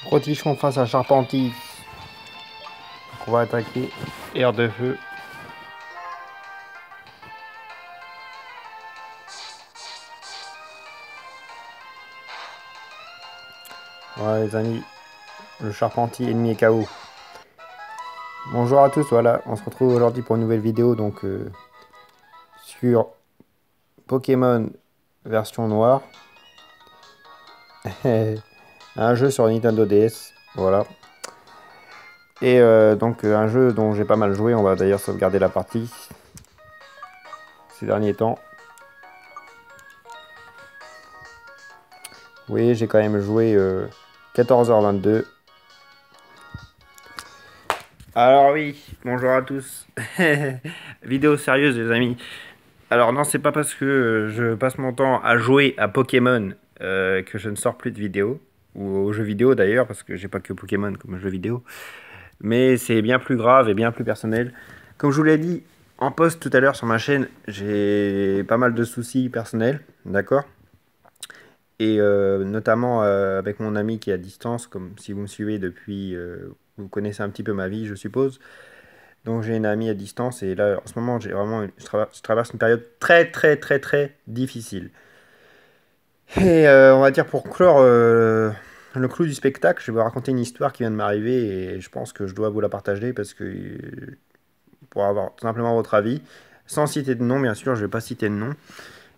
Frotichon face à Charpentis. On va attaquer. Air de feu. Voilà les amis, le Charpentier ennemi est KO. Bonjour à tous, voilà, on se retrouve aujourd'hui pour une nouvelle vidéo donc sur Pokémon version noire. Un jeu sur Nintendo DS, voilà. Et donc un jeu dont j'ai pas mal joué, on va d'ailleurs sauvegarder la partie ces derniers temps. Oui, j'ai quand même joué 14h22. Alors oui, bonjour à tous. Vidéo sérieuse les amis. Alors non, c'est pas parce que je passe mon temps à jouer à Pokémon que je ne sors plus de vidéos. Ou aux jeux vidéo d'ailleurs, parce que j'ai pas que Pokémon comme jeu vidéo. Mais c'est bien plus grave et bien plus personnel. Comme je vous l'ai dit en post tout à l'heure sur ma chaîne, j'ai pas mal de soucis personnels, d'accord? Et notamment avec mon ami qui est à distance, comme si vous me suivez depuis, vous connaissez un petit peu ma vie, je suppose. Donc j'ai une amie à distance et là en ce moment je traverse une période très difficile. Et on va dire pour clore le clou du spectacle, je vais vous raconter une histoire qui vient de m'arriver et je pense que je dois vous la partager parce que pour avoir tout simplement votre avis, sans citer de nom bien sûr, je vais pas citer de nom.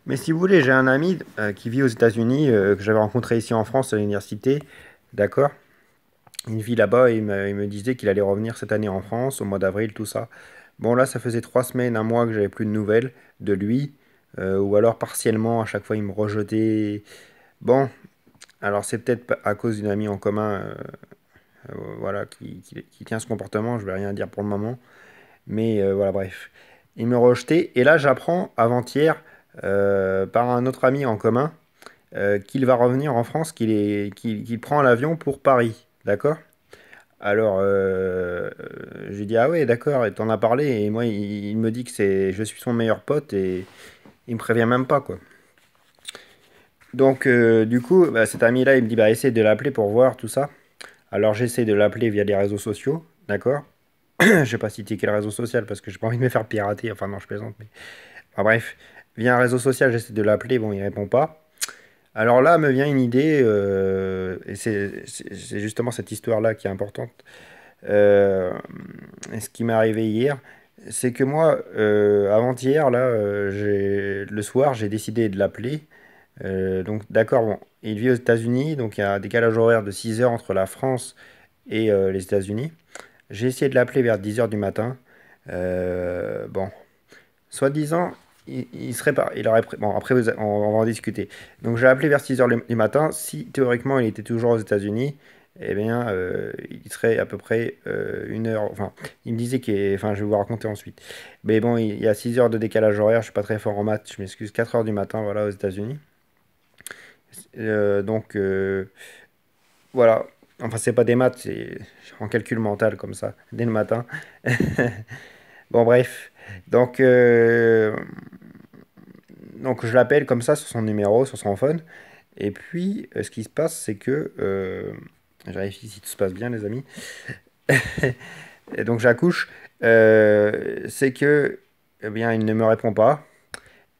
Mais si vous voulez, j'ai un ami qui vit aux États-Unis, que j'avais rencontré ici en France à l'université, d'accord? Il vit là-bas et il me disait qu'il allait revenir cette année en France, au mois d'avril, tout ça. Bon, là, ça faisait 3 semaines, un mois que j'avais plus de nouvelles de lui, ou alors partiellement, à chaque fois, il me rejetait. Bon, alors c'est peut-être à cause d'une amie en commun, voilà, qui tient ce comportement, je vais rien dire pour le moment. Mais voilà, bref. Il me rejetait, et là, j'apprends avant-hier, par un autre ami en commun, qu'il va revenir en France, qu'il prend l'avion pour Paris, d'accord? Alors, je lui dis, ah ouais, d'accord, et t'en as parlé, et moi, il me dit que je suis son meilleur pote, et il me prévient même pas, quoi. Donc, du coup, bah, cet ami-là, il me dit, bah, essaie de l'appeler pour voir tout ça. Alors, j'essaie de l'appeler via les réseaux sociaux, d'accord? Je vais pas citer quel réseau social, parce que j'ai pas envie de me faire pirater, enfin, non, je plaisante, mais... Enfin, bref, via un réseau social, j'essaie de l'appeler, bon, il répond pas. Alors là, me vient une idée, et c'est justement cette histoire-là qui est importante. Euh, et ce qui m'est arrivé hier, c'est que moi, avant-hier, là, le soir, j'ai décidé de l'appeler. Donc, d'accord, bon, il vit aux États-Unis, donc il y a un décalage horaire de 6 heures entre la France et les États-Unis. J'ai essayé de l'appeler vers 10 heures du matin. Bon, soi-disant, il serait pas, il aurait, bon, après, on va en discuter. Donc, j'ai appelé vers 6 heures du matin. Si théoriquement il était toujours aux États-Unis, eh bien, il serait à peu près 1 heure. Enfin, il me disait qu'il. Enfin, je vais vous raconter ensuite. Mais bon, il y a 6 heures de décalage horaire. Je suis pas très fort en maths. Je m'excuse. 4 heures du matin, voilà, aux États-Unis. Donc, voilà. Enfin, c'est pas des maths, c'est en calcul mental comme ça, dès le matin. Bon, bref. Donc, donc je l'appelle comme ça sur son numéro, sur son phone. Et puis, ce qui se passe, c'est que... je vérifie si tout se passe bien, les amis. Et donc, j'accouche. C'est que, eh bien, il ne me répond pas.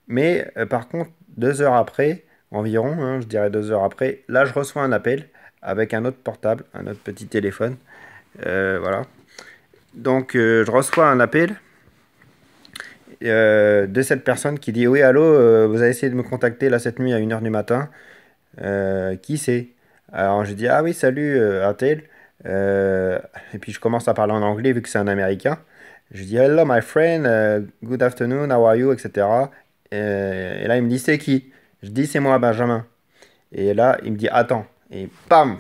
Mais, par contre, 2 heures après, environ, hein, je dirais 2 heures après, là, je reçois un appel avec un autre portable, un autre petit téléphone. Voilà. Donc, je reçois un appel de cette personne qui dit: oui, allô, vous avez essayé de me contacter là cette nuit à 1 heure du matin. Qui c'est? Alors je dis: ah oui, salut, un tel. Et puis je commence à parler en anglais vu que c'est un américain. Je dis: hello my friend, good afternoon, how are you, etc. Et là il me dit: c'est qui? Je dis: c'est moi, Benjamin. Et là il me dit: attends. Et pam!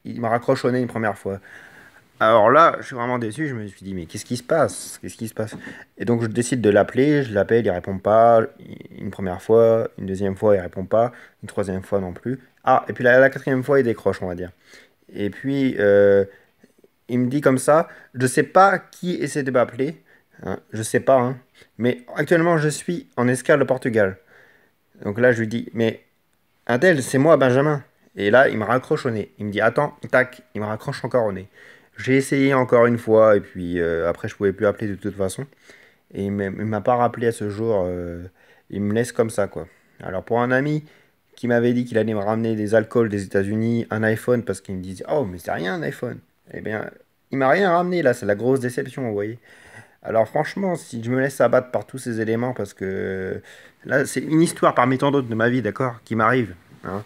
Il m'a raccroché au nez une première fois. Alors là, je suis vraiment déçu. Je me suis dit: mais qu'est-ce qui se passe? Qu'est-ce qui se passe? Et donc, je décide de l'appeler. Je l'appelle, il répond pas. Une première fois, une deuxième fois, il répond pas. Une troisième fois non plus. Ah, et puis la quatrième fois, il décroche, on va dire. Et puis, il me dit comme ça: je sais pas qui essaie de m'appeler. Hein, je sais pas, hein. Mais actuellement, je suis en escale au Portugal. Donc là, je lui dis: mais Adèle, c'est moi, Benjamin. Et là, il me raccroche au nez. Il me dit, attends, tac, il me raccroche encore au nez. J'ai essayé encore une fois, et puis après, je pouvais plus appeler de toute façon. Et il m'a pas rappelé à ce jour. Il me laisse comme ça, quoi. Alors, pour un ami qui m'avait dit qu'il allait me ramener des alcools des États-Unis, un iPhone, parce qu'il me disait, oh, mais c'est rien un iPhone. Eh bien, il m'a rien ramené, là, c'est la grosse déception, vous voyez. Alors, franchement, si je me laisse abattre par tous ces éléments, parce que là, c'est une histoire parmi tant d'autres de ma vie, d'accord, qui m'arrive, hein.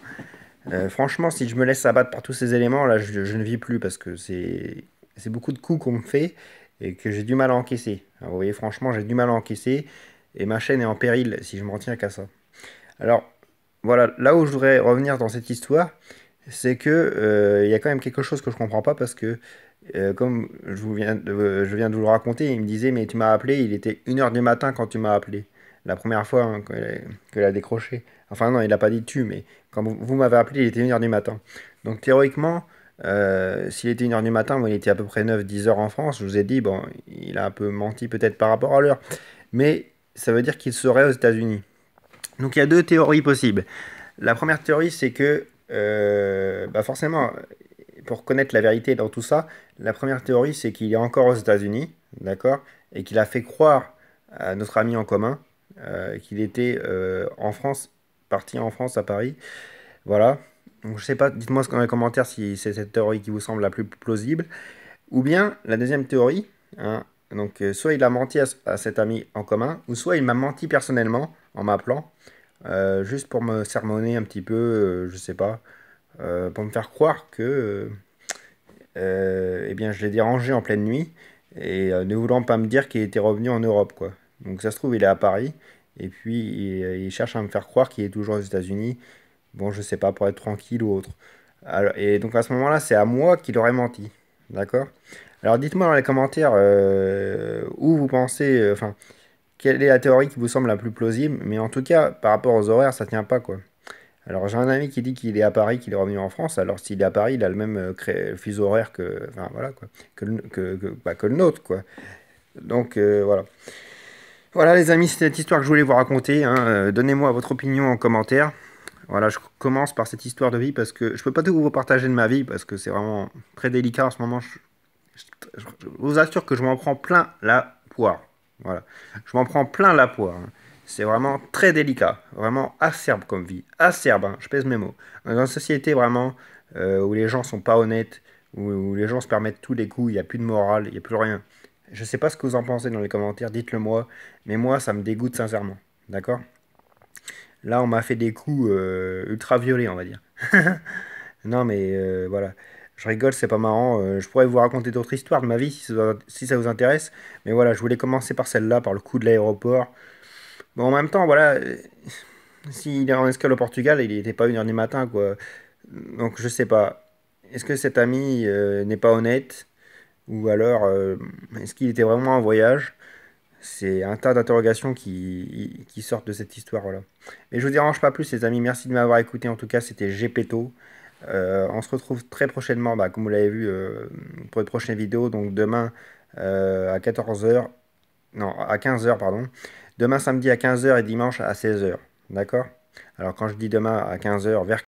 Franchement, si je me laisse abattre par tous ces éléments, là, je ne vis plus parce que c'est beaucoup de coups qu'on me fait et que j'ai du mal à encaisser. Alors, vous voyez, franchement, j'ai du mal à encaisser et ma chaîne est en péril si je m'en tiens qu'à ça. Alors, voilà, là où je voudrais revenir dans cette histoire, c'est que il y a quand même quelque chose que je comprends pas parce que, comme je viens de vous le raconter, il me disait, mais tu m'as appelé, il était 1 heure du matin quand tu m'as appelé. La première fois hein, qu'elle a décroché. Enfin non, il n'a pas dit tu, mais quand vous m'avez appelé, il était 1 heure du matin. Donc théoriquement, s'il était 1 heure du matin, bon, il était à peu près 9 10 heures en France, je vous ai dit, bon, il a un peu menti peut-être par rapport à l'heure. Mais ça veut dire qu'il serait aux États-Unis. Donc il y a deux théories possibles. La première théorie, c'est que, bah forcément, pour connaître la vérité dans tout ça, la première théorie, c'est qu'il est encore aux États-Unis, d'accord, et qu'il a fait croire à notre ami en commun qu'il était en France, parti en France, à Paris. Voilà. Donc je sais pas, dites-moi dans les commentaires si c'est cette théorie qui vous semble la plus plausible. Ou bien la deuxième théorie, hein, donc soit il a menti à cet ami en commun, ou soit il m'a menti personnellement en m'appelant, juste pour me sermonner un petit peu, je sais pas, pour me faire croire que eh bien, je l'ai dérangé en pleine nuit et ne voulant pas me dire qu'il était revenu en Europe, quoi. Donc ça se trouve, il est à Paris et puis il cherche à me faire croire qu'il est toujours aux États-Unis. Bon, je sais pas, pour être tranquille ou autre. Alors, et donc à ce moment-là, c'est à moi qu'il aurait menti. D'accord? Alors dites-moi dans les commentaires où vous pensez, enfin, quelle est la théorie qui vous semble la plus plausible, mais en tout cas, par rapport aux horaires, ça tient pas, quoi. Alors j'ai un ami qui dit qu'il est à Paris, qu'il est revenu en France. Alors s'il est à Paris, il a le même fuseau horaire que, enfin, voilà, quoi, que le nôtre, quoi. Donc voilà. Voilà les amis, c'était cette histoire que je voulais vous raconter, hein. Donnez-moi votre opinion en commentaire. Voilà, je commence par cette histoire de vie parce que je peux pas tout vous partager de ma vie parce que c'est vraiment très délicat en ce moment. Je vous assure que je m'en prends plein la poire. Voilà, je m'en prends plein la poire, hein. C'est vraiment très délicat, vraiment acerbe comme vie, acerbe, hein, je pèse mes mots. Dans une société vraiment où les gens sont pas honnêtes, où les gens se permettent tous les coups, il n'y a plus de morale, il n'y a plus rien. Je sais pas ce que vous en pensez dans les commentaires, dites-le moi, mais moi ça me dégoûte sincèrement, d'accord? Là on m'a fait des coups ultra violents, on va dire. Non mais voilà, je rigole, c'est pas marrant. Je pourrais vous raconter d'autres histoires de ma vie si ça vous intéresse, mais voilà, je voulais commencer par celle-là, par le coup de l'aéroport. Bon, en même temps, voilà, s'il est en escale au Portugal, il n'était pas 1 heure du matin, quoi. Donc, je sais pas. Est-ce que cet ami n'est pas honnête? Ou alors, est-ce qu'il était vraiment en voyage? C'est un tas d'interrogations qui sortent de cette histoire, voilà. Mais je vous dérange pas plus, les amis. Merci de m'avoir écouté. En tout cas, c'était Gepetto. On se retrouve très prochainement, bah, comme vous l'avez vu, pour une prochaine vidéo. Donc, demain à 14 heures. Non, à 15 heures, pardon. Demain samedi à 15 heures et dimanche à 16 heures. D'accord? Alors quand je dis demain à 15 heures, vers